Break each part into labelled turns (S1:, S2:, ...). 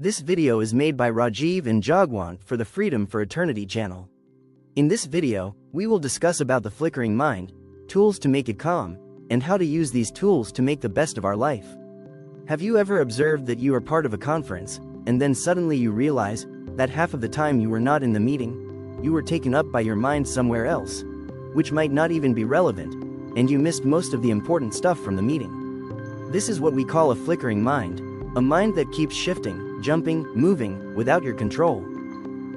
S1: This video is made by Rajeev and Jagwant for the Freedom for Eternity channel. In this video, we will discuss about the flickering mind, tools to make it calm, and how to use these tools to make the best of our life. Have you ever observed that you are part of a conference, and then suddenly you realize that half of the time you were not in the meeting, you were taken up by your mind somewhere else, which might not even be relevant, and you missed most of the important stuff from the meeting? This is what we call a flickering mind, a mind that keeps shifting, jumping, moving, without your control.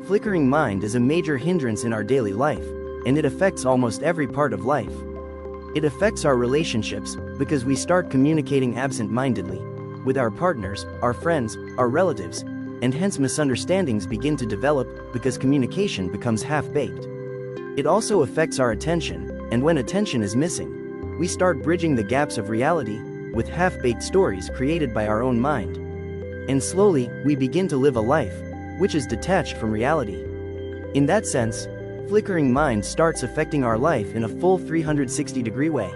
S1: Flickering mind is a major hindrance in our daily life, and it affects almost every part of life. It affects our relationships, because we start communicating absent-mindedly, with our partners, our friends, our relatives, and hence misunderstandings begin to develop, because communication becomes half-baked. It also affects our attention, and when attention is missing, we start bridging the gaps of reality, with half-baked stories created by our own mind. And slowly, we begin to live a life, which is detached from reality. In that sense, flickering mind starts affecting our life in a full 360-degree way.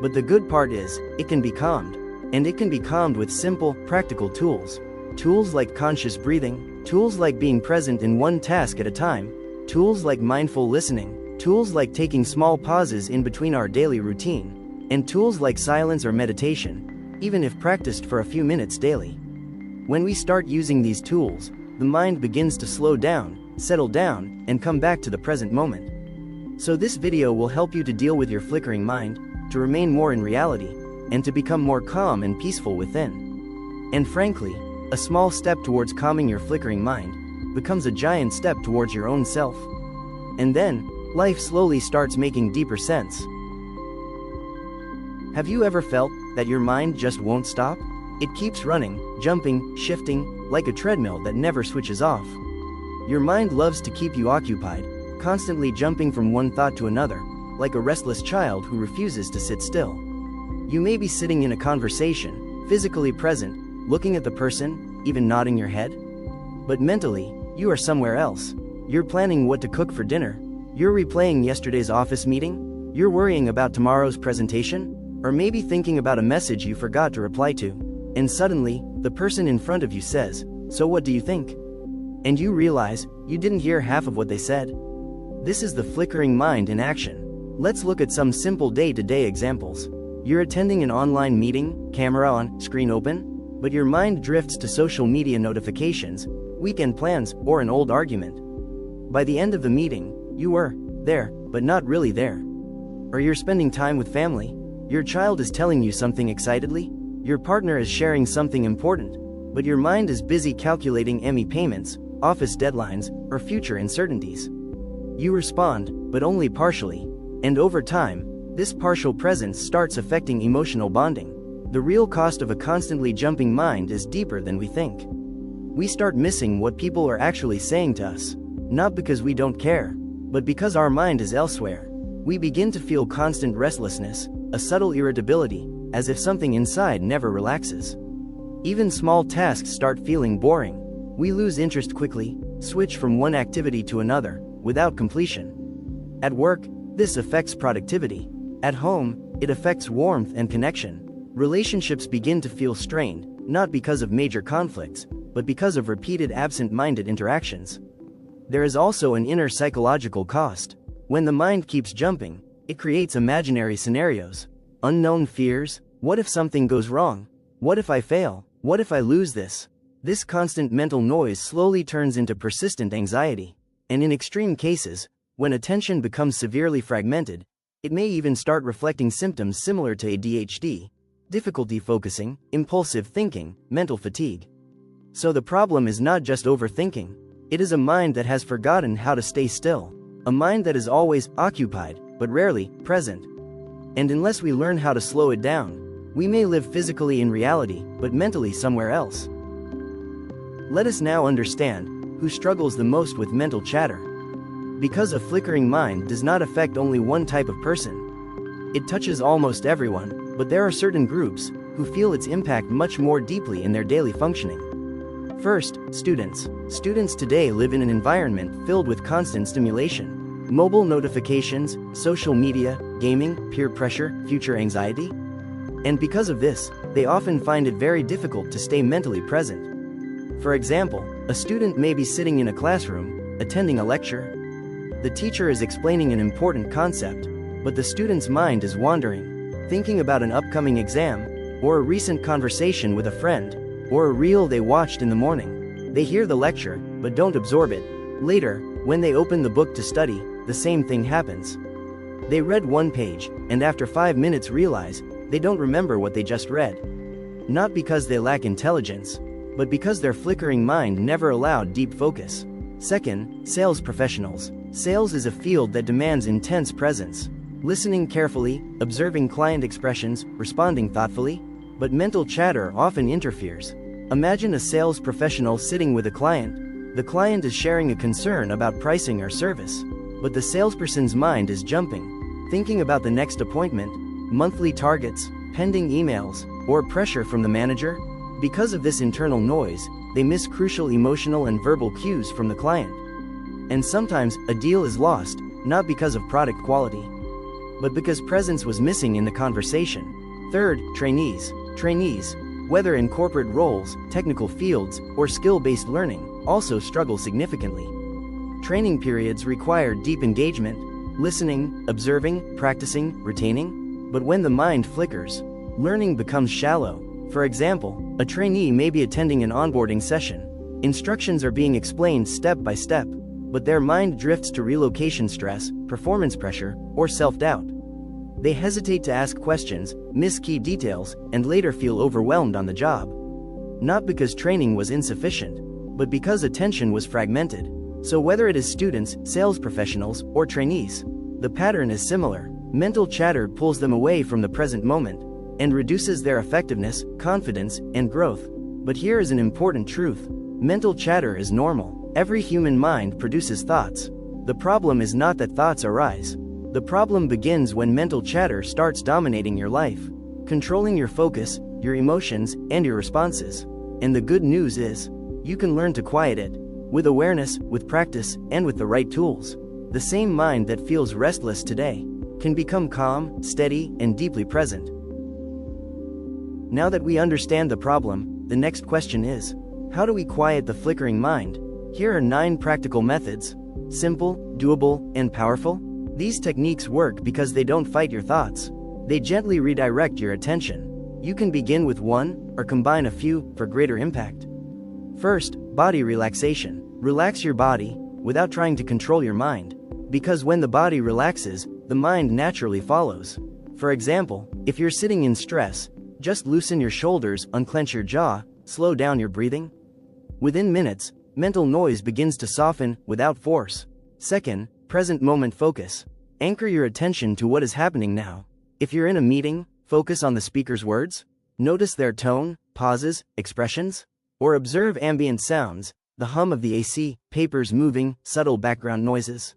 S1: But the good part is, it can be calmed. And it can be calmed with simple, practical tools. Tools like conscious breathing, tools like being present in one task at a time, tools like mindful listening, tools like taking small pauses in between our daily routine, and tools like silence or meditation, even if practiced for a few minutes daily. When we start using these tools, the mind begins to slow down, settle down, and come back to the present moment. So this video will help you to deal with your flickering mind, to remain more in reality, and to become more calm and peaceful within. And frankly, a small step towards calming your flickering mind becomes a giant step towards your own self. And then, life slowly starts making deeper sense. Have you ever felt that your mind just won't stop? It keeps running, jumping, shifting, like a treadmill that never switches off. Your mind loves to keep you occupied, constantly jumping from one thought to another, like a restless child who refuses to sit still. You may be sitting in a conversation, physically present, looking at the person, even nodding your head. But mentally, you are somewhere else. You're planning what to cook for dinner. You're replaying yesterday's office meeting. You're worrying about tomorrow's presentation, or maybe thinking about a message you forgot to reply to. And suddenly, the person in front of you says, "So what do you think?" And you realize, you didn't hear half of what they said. This is the flickering mind in action. Let's look at some simple day-to-day examples. You're attending an online meeting, camera on, screen open, but your mind drifts to social media notifications, weekend plans, or an old argument. By the end of the meeting, you were there, but not really there. Or you're spending time with family. Your child is telling you something excitedly. Your partner is sharing something important, but your mind is busy calculating ME payments, office deadlines, or future uncertainties. You respond, but only partially, and over time, this partial presence starts affecting emotional bonding. The real cost of a constantly jumping mind is deeper than we think. We start missing what people are actually saying to us, not because we don't care, but because our mind is elsewhere. We begin to feel constant restlessness, a subtle irritability, as if something inside never relaxes. Even small tasks start feeling boring. We lose interest quickly, switch from one activity to another, without completion. At work, this affects productivity. At home, it affects warmth and connection. Relationships begin to feel strained, not because of major conflicts, but because of repeated absent-minded interactions. There is also an inner psychological cost. When the mind keeps jumping, it creates imaginary scenarios. Unknown fears. What if something goes wrong? What if I fail? What if I lose this? This constant mental noise slowly turns into persistent anxiety. And in extreme cases, when attention becomes severely fragmented, it may even start reflecting symptoms similar to ADHD, difficulty focusing, impulsive thinking, mental fatigue. So the problem is not just overthinking. It is a mind that has forgotten how to stay still. A mind that is always occupied, but rarely present. And unless we learn how to slow it down, we may live physically in reality, but mentally somewhere else. Let us now understand who struggles the most with mental chatter. Because a flickering mind does not affect only one type of person. It touches almost everyone, but there are certain groups who feel its impact much more deeply in their daily functioning. First, students. Students today live in an environment filled with constant stimulation. Mobile notifications, social media, gaming, peer pressure, future anxiety. And because of this, they often find it very difficult to stay mentally present. For example, a student may be sitting in a classroom, attending a lecture. The teacher is explaining an important concept, but the student's mind is wandering, thinking about an upcoming exam, or a recent conversation with a friend, or a reel they watched in the morning. They hear the lecture, but don't absorb it. Later, when they open the book to study, the same thing happens. They read one page, and after 5 minutes realize they don't remember what they just read. Not because they lack intelligence, but because their flickering mind never allowed deep focus. Second, sales professionals. Sales is a field that demands intense presence. Listening carefully, observing client expressions, responding thoughtfully, but mental chatter often interferes. Imagine a sales professional sitting with a client. The client is sharing a concern about pricing or service, but the salesperson's mind is jumping, thinking about the next appointment, monthly targets, pending emails, or pressure from the manager. Because of this internal noise, they miss crucial emotional and verbal cues from the client. And sometimes, a deal is lost, not because of product quality, but because presence was missing in the conversation. Third, trainees. Trainees, whether in corporate roles, technical fields, or skill-based learning, also struggle significantly. Training periods require deep engagement, listening, observing, practicing, retaining. But when the mind flickers, learning becomes shallow. For example, a trainee may be attending an onboarding session. Instructions are being explained step by step, but their mind drifts to relocation stress, performance pressure, or self-doubt. They hesitate to ask questions, miss key details, and later feel overwhelmed on the job. Not because training was insufficient, but because attention was fragmented. So whether it is students, sales professionals, or trainees, the pattern is similar. Mental chatter pulls them away from the present moment and reduces their effectiveness, confidence, and growth. But here is an important truth. Mental chatter is normal. Every human mind produces thoughts. The problem is not that thoughts arise. The problem begins when mental chatter starts dominating your life, controlling your focus, your emotions, and your responses. And the good news is, you can learn to quiet it. With awareness, with practice, and with the right tools. The same mind that feels restless today can become calm, steady, and deeply present. Now that we understand the problem, the next question is, how do we quiet the flickering mind? Here are 9 practical methods. Simple, doable, and powerful. These techniques work because they don't fight your thoughts. They gently redirect your attention. You can begin with one, or combine a few, for greater impact. First, body relaxation. Relax your body, without trying to control your mind. Because when the body relaxes, the mind naturally follows. For example, if you're sitting in stress, just loosen your shoulders, unclench your jaw, slow down your breathing. Within minutes, mental noise begins to soften, without force. Second, present moment focus. Anchor your attention to what is happening now. If you're in a meeting, focus on the speaker's words. Notice their tone, pauses, expressions. Or observe ambient sounds, the hum of the AC, papers moving, subtle background noises.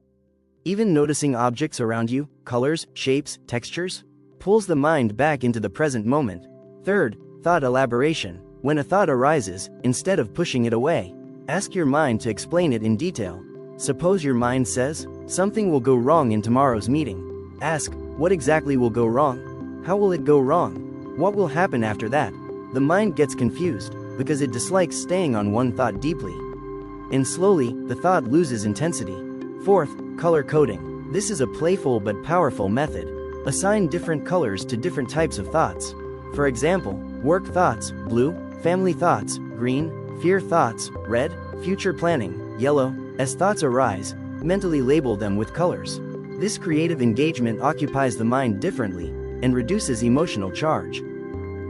S1: Even noticing objects around you, colors, shapes, textures, pulls the mind back into the present moment. Third, thought elaboration. When a thought arises, instead of pushing it away, ask your mind to explain it in detail. Suppose your mind says, something will go wrong in tomorrow's meeting. Ask, what exactly will go wrong? How will it go wrong? What will happen after that? The mind gets confused, because it dislikes staying on one thought deeply. And slowly, the thought loses intensity. Fourth, color coding. This is a playful but powerful method. Assign different colors to different types of thoughts. For example, work thoughts, blue, family thoughts, green, fear thoughts, red, future planning, yellow. As thoughts arise, mentally label them with colors. This creative engagement occupies the mind differently and reduces emotional charge.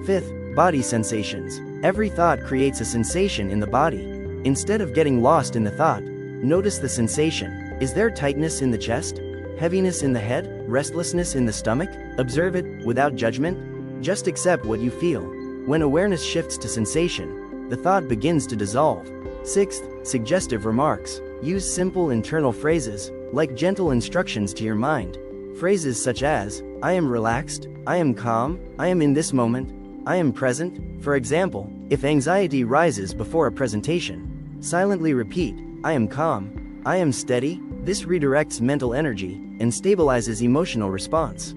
S1: Fifth, body sensations. Every thought creates a sensation in the body. Instead of getting lost in the thought, notice the sensation. Is there tightness in the chest? Heaviness in the head? Restlessness in the stomach? Observe it, without judgment. Just accept what you feel. When awareness shifts to sensation, the thought begins to dissolve. Sixth, suggestive remarks. Use simple internal phrases, like gentle instructions to your mind. Phrases such as, I am relaxed, I am calm, I am in this moment, I am present. For example, if anxiety rises before a presentation, silently repeat, I am calm, I am steady. This redirects mental energy and stabilizes emotional response.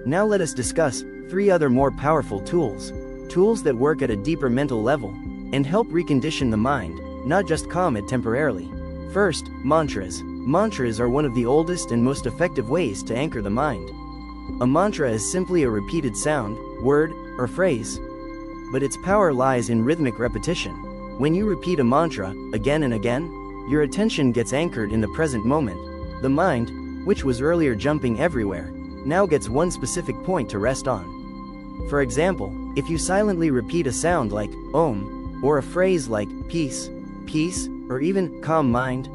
S1: Now let us discuss 3 other more powerful tools. Tools that work at a deeper mental level. and help recondition the mind, not just calm it temporarily. First, mantras. Mantras are one of the oldest and most effective ways to anchor the mind. A mantra is simply a repeated sound, word, or phrase. But its power lies in rhythmic repetition. When you repeat a mantra, again and again, your attention gets anchored in the present moment. The mind, which was earlier jumping everywhere, now gets one specific point to rest on. For example, if you silently repeat a sound like Om, or a phrase like peace, peace, or even calm mind,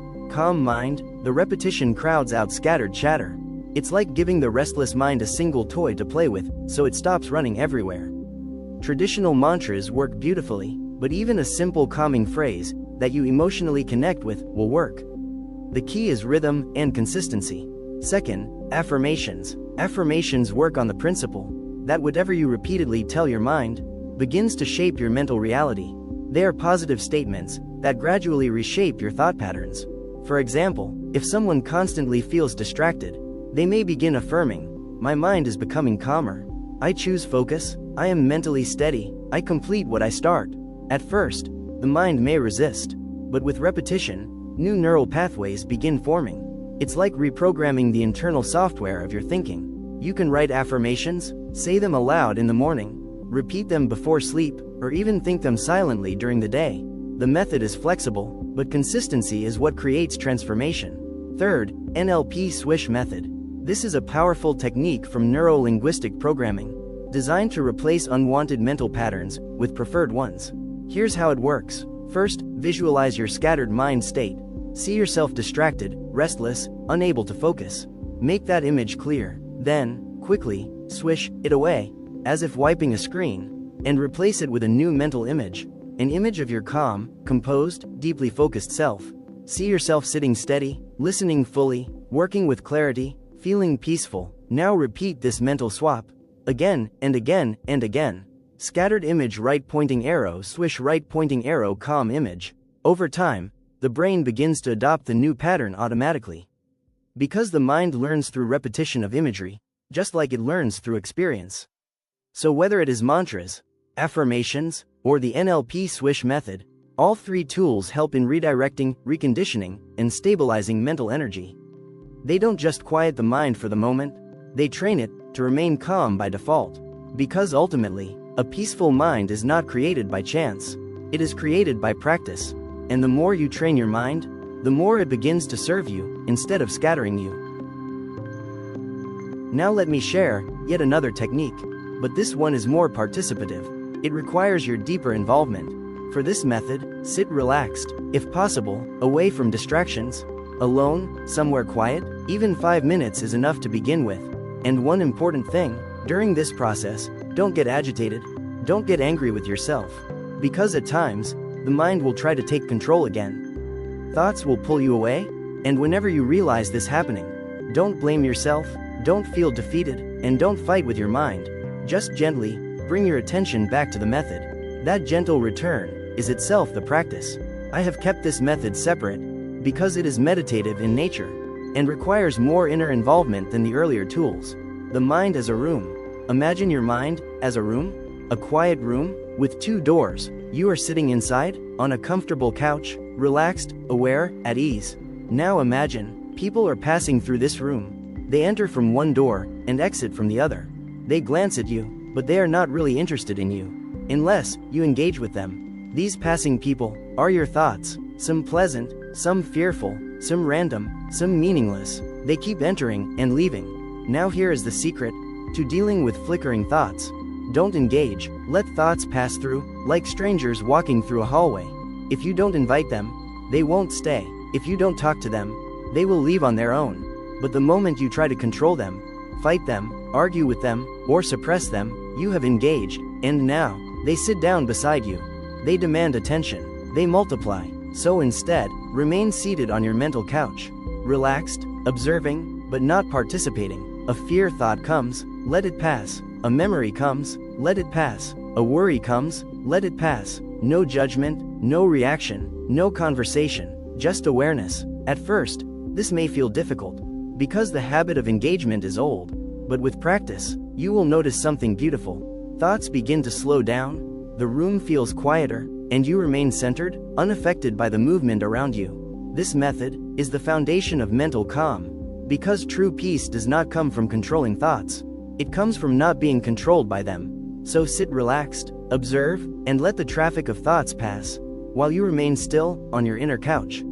S1: the repetition crowds out scattered chatter. It's like giving the restless mind a single toy to play with, so it stops running everywhere. Traditional mantras work beautifully, but even a simple calming phrase that you emotionally connect with will work. The key is rhythm and consistency. Second, affirmations. Affirmations work on the principle that whatever you repeatedly tell your mind begins to shape your mental reality. They are positive statements that gradually reshape your thought patterns. For example, if someone constantly feels distracted, they may begin affirming, "My mind is becoming calmer. I choose focus. I am mentally steady. I complete what I start." At first, the mind may resist, but with repetition, new neural pathways begin forming. It's like reprogramming the internal software of your thinking. You can write affirmations, say them aloud in the morning, repeat them before sleep, or even think them silently during the day. The method is flexible, but consistency is what creates transformation. Third, NLP Swish method. This is a powerful technique from neuro-linguistic programming, designed to replace unwanted mental patterns with preferred ones. Here's how it works. First, visualize your scattered mind state. See yourself distracted, restless, unable to focus. Make that image clear. Then, quickly, swish it away, as if wiping a screen, and replace it with a new mental image. An image of your calm, composed, deeply focused self. See yourself sitting steady, listening fully, working with clarity, feeling peaceful. Now repeat this mental swap. Again, and again, and again. Scattered image right pointing arrow, swish right pointing arrow, calm image. Over time, the brain begins to adopt the new pattern automatically. Because the mind learns through repetition of imagery, just like it learns through experience. So whether it is mantras, affirmations, or the NLP Swish method, all three tools help in redirecting, reconditioning, and stabilizing mental energy. They don't just quiet the mind for the moment, they train it to remain calm by default. Because ultimately, a peaceful mind is not created by chance, it is created by practice. And the more you train your mind, the more it begins to serve you, instead of scattering you. Now let me share yet another technique, but this one is more participative. It requires your deeper involvement. For this method, sit relaxed, if possible, away from distractions, alone, somewhere quiet. Even 5 minutes is enough to begin with. And one important thing, during this process, don't get agitated, don't get angry with yourself. Because at times, the mind will try to take control again. Thoughts will pull you away, and whenever you realize this happening, don't blame yourself, don't feel defeated, and don't fight with your mind. Just gently bring your attention back to the method. That gentle return is itself the practice. I have kept this method separate because it is meditative in nature and requires more inner involvement than the earlier tools. The mind as a room. Imagine your mind as a room, a quiet room with 2 doors. You are sitting inside, on a comfortable couch, relaxed, aware, at ease. Now imagine, people are passing through this room. They enter from one door and exit from the other. They glance at you, but they are not really interested in you, unless you engage with them. These passing people are your thoughts, some pleasant, some fearful, some random, some meaningless. They keep entering and leaving. Now here is the secret to dealing with flickering thoughts. Don't engage, let thoughts pass through, like strangers walking through a hallway. If you don't invite them, they won't stay. If you don't talk to them, they will leave on their own. But the moment you try to control them, fight them, argue with them, or suppress them, you have engaged, and now, they sit down beside you. They demand attention. They multiply. So instead, remain seated on your mental couch. Relaxed, observing, but not participating. A fear thought comes, let it pass. A memory comes, let it pass. A worry comes, let it pass. No judgment, no reaction, no conversation, just awareness. At first, this may feel difficult, because the habit of engagement is old. But with practice, you will notice something beautiful. Thoughts begin to slow down, the room feels quieter, and you remain centered, unaffected by the movement around you. This method is the foundation of mental calm, because true peace does not come from controlling thoughts. It comes from not being controlled by them. So sit relaxed, observe, and let the traffic of thoughts pass, while you remain still on your inner couch.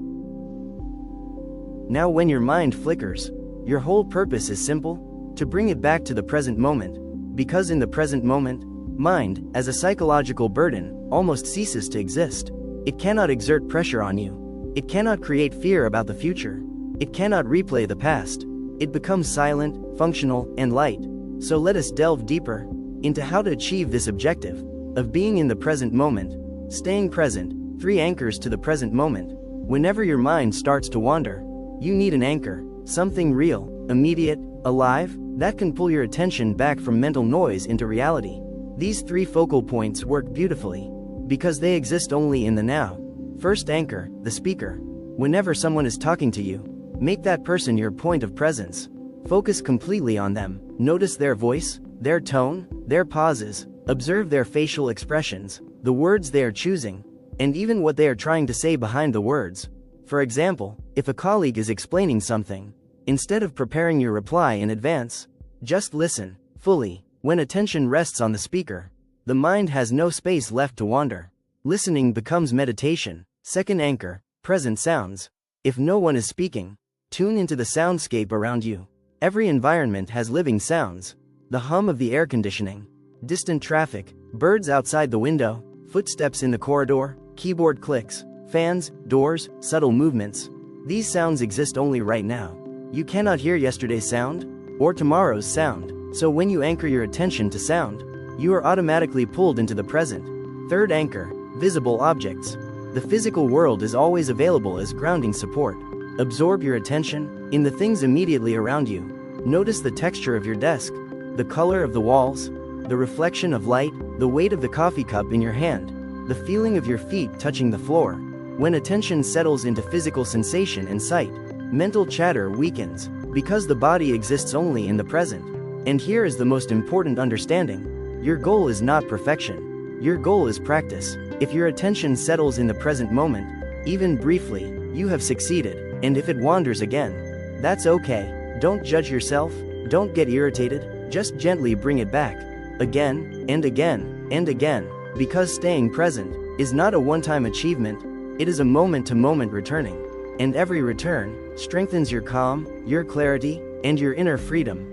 S1: Now when your mind flickers, your whole purpose is simple: to bring it back to the present moment, because in the present moment, mind, as a psychological burden, almost ceases to exist. It cannot exert pressure on you. It cannot create fear about the future. It cannot replay the past. It becomes silent, functional, and light. So let us delve deeper into how to achieve this objective of being in the present moment, staying present. 3 anchors to the present moment. Whenever your mind starts to wander, you need an anchor, something real, immediate, alive, that can pull your attention back from mental noise into reality. These 3 focal points work beautifully because they exist only in the now. First anchor, the speaker. Whenever someone is talking to you, make that person your point of presence. Focus completely on them. Notice their voice, their tone, their pauses. Observe their facial expressions, the words they are choosing, and even what they are trying to say behind the words. For example, if a colleague is explaining something, instead of preparing your reply in advance, just listen fully. When attention rests on the speaker, the mind has no space left to wander. Listening becomes meditation. Second anchor, present sounds. If no one is speaking, tune into the soundscape around you. Every environment has living sounds: the hum of the air conditioning, distant traffic, birds outside the window, footsteps in the corridor, keyboard clicks, fans, doors, subtle movements. These sounds exist only right now. You cannot hear yesterday's sound or tomorrow's sound. So when you anchor your attention to sound, you are automatically pulled into the present. Third anchor, visible objects. The physical world is always available as grounding support. Absorb your attention in the things immediately around you. Notice the texture of your desk, the color of the walls, the reflection of light, the weight of the coffee cup in your hand, the feeling of your feet touching the floor. When attention settles into physical sensation and sight, mental chatter weakens, because the body exists only in the present. And here is the most important understanding: your goal is not perfection. Your goal is practice. If your attention settles in the present moment, even briefly, you have succeeded. And if it wanders again, that's okay. Don't judge yourself, don't get irritated, just gently bring it back. Again, and again, and again. Because staying present is not a one-time achievement, it is a moment-to-moment returning. And every return strengthens your calm, your clarity, and your inner freedom.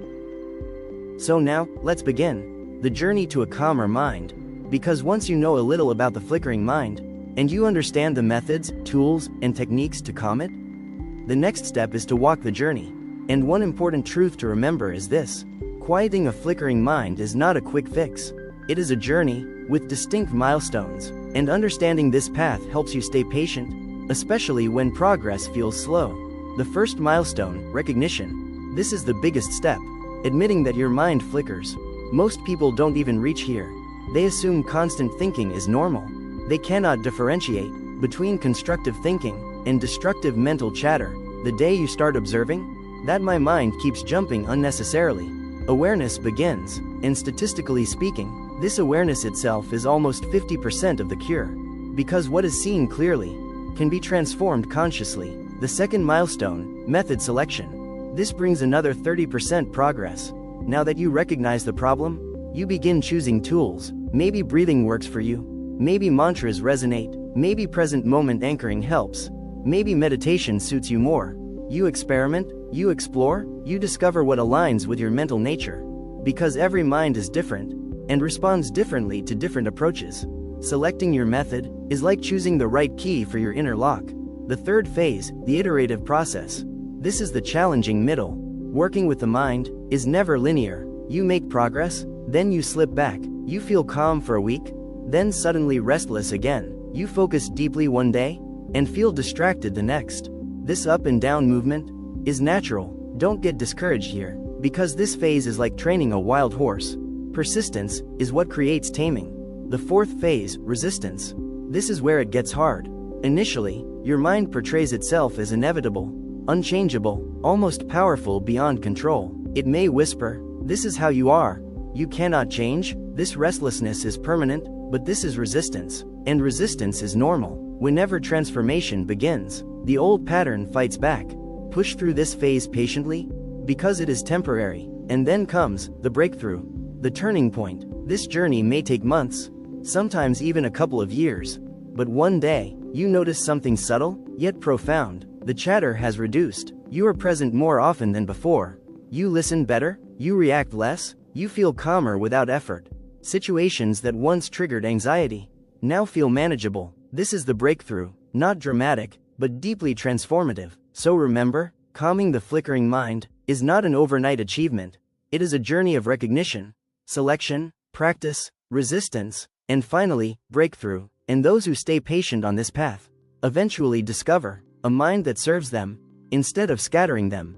S1: So now, let's begin the journey to a calmer mind. Because once you know a little about the flickering mind, and you understand the methods, tools, and techniques to calm it, the next step is to walk the journey. And one important truth to remember is this: quieting a flickering mind is not a quick fix. It is a journey with distinct milestones, and understanding this path helps you stay patient, especially when progress feels slow. The first milestone, recognition. This is the biggest step. Admitting that your mind flickers. Most people don't even reach here. They assume constant thinking is normal. They cannot differentiate between constructive thinking and destructive mental chatter. The day you start observing that my mind keeps jumping unnecessarily, awareness begins, and statistically speaking, this awareness itself is almost 50% of the cure. Because what is seen clearly can be transformed consciously. The second milestone, method selection. This brings another 30% progress. Now that you recognize the problem, you begin choosing tools. Maybe breathing works for you. Maybe mantras resonate. Maybe present moment anchoring helps. Maybe meditation suits you more. You experiment, you explore, you discover what aligns with your mental nature. Because every mind is different and responds differently to different approaches. Selecting your method is like choosing the right key for your inner lock. The third phase, the iterative process. This is the challenging middle. Working with the mind is never linear. You make progress, then you slip back. You feel calm for a week, then suddenly restless again. You focus deeply one day, and feel distracted the next. This up and down movement is natural. Don't get discouraged here, because this phase is like training a wild horse. Persistence is what creates taming. The fourth phase, resistance. This is where it gets hard. Initially, your mind portrays itself as inevitable, unchangeable, almost powerful beyond control. It may whisper, "This is how you are. You cannot change." This restlessness is permanent, but this is resistance. and resistance is normal. Whenever transformation begins, the old pattern fights back. Push through this phase patiently, because it is temporary, and then comes the breakthrough, the turning point. This journey may take months, sometimes even a couple of years, but one day, you notice something subtle, yet profound. The chatter has reduced, you are present more often than before, you listen better, you react less, you feel calmer without effort. Situations that once triggered anxiety now feel manageable. This is the breakthrough, not dramatic, but deeply transformative. So remember, calming the flickering mind is not an overnight achievement. It is a journey of recognition, selection, practice, resistance, and finally, breakthrough. And those who stay patient on this path eventually discover a mind that serves them instead of scattering them.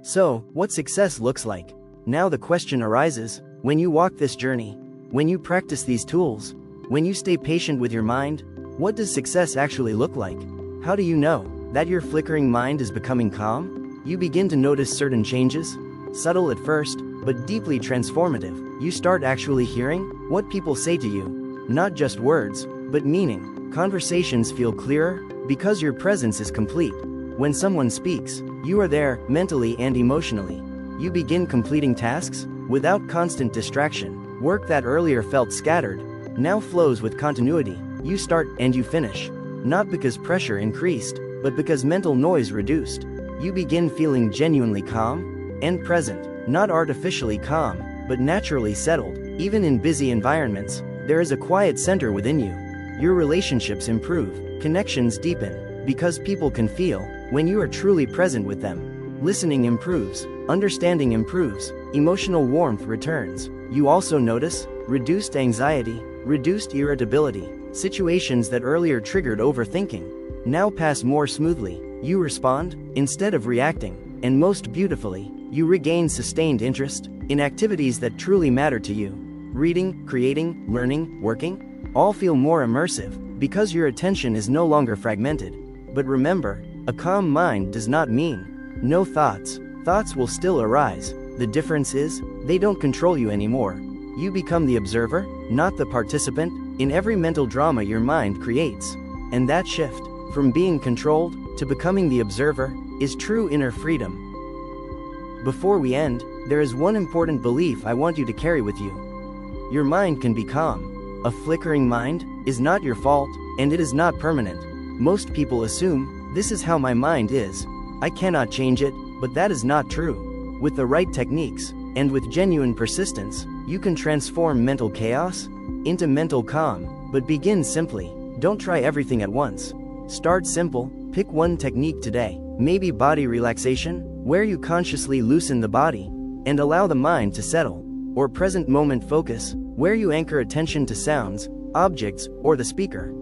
S1: So, what success looks like? Now the question arises, when you walk this journey, when you practice these tools, when you stay patient with your mind, what does success actually look like? How do you know that your flickering mind is becoming calm? You begin to notice certain changes, subtle at first, but deeply transformative. You start actually hearing what people say to you, not just words, but meaning. Conversations feel clearer because your presence is complete. When someone speaks, you are there mentally and emotionally. You begin completing tasks without constant distraction. Work that earlier felt scattered now flows with continuity. You start and you finish, not because pressure increased, but because mental noise reduced. You begin feeling genuinely calm and present, not artificially calm, but naturally settled. Even in busy environments, there is a quiet center within you. Your relationships improve, connections deepen, because people can feel when you are truly present with them. Listening improves, understanding improves, emotional warmth returns. You also notice reduced anxiety, reduced irritability. Situations that earlier triggered overthinking now pass more smoothly. You respond instead of reacting, and most beautifully, you regain sustained interest in activities that truly matter to you. Reading, creating, learning, working, all feel more immersive because your attention is no longer fragmented. But remember, a calm mind does not mean no thoughts. Thoughts will still arise. The difference is, they don't control you anymore. You become the observer, not the participant, in every mental drama your mind creates. And that shift, from being controlled to becoming the observer, is true inner freedom. Before we end, there is one important belief I want you to carry with you. Your mind can be calm. A flickering mind is not your fault, and it is not permanent. Most people assume, this is how my mind is, I cannot change it, but that is not true. With the right techniques, and with genuine persistence, you can transform mental chaos into mental calm. But begin simply. Don't try everything at once. Start simple, pick one technique today. Maybe body relaxation, where you consciously loosen the body and allow the mind to settle. Or present moment focus, where you anchor attention to sounds, objects, or the speaker.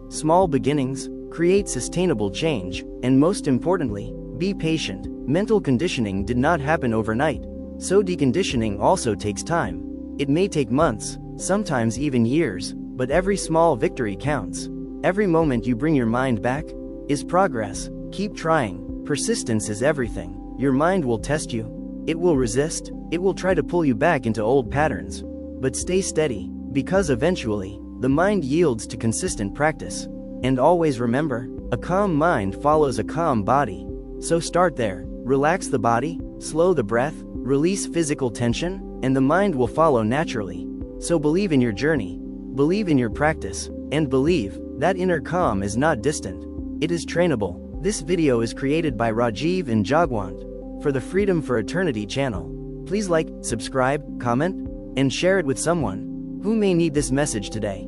S1: Small beginnings create sustainable change, and most importantly, be patient. Mental conditioning did not happen overnight, so deconditioning also takes time. It may take months, sometimes even years, but every small victory counts. Every moment you bring your mind back is progress. Keep trying. Persistence is everything. Your mind will test you. It will resist. It will try to pull you back into old patterns. But stay steady, because eventually, the mind yields to consistent practice. And always remember, a calm mind follows a calm body. So start there. Relax the body, slow the breath, release physical tension, and the mind will follow naturally. So believe in your journey, believe in your practice, and believe that inner calm is not distant. It is trainable. This video is created by Rajeev and Jagwant for the Freedom for Eternity channel. Please like, subscribe, comment, and share it with someone who may need this message today.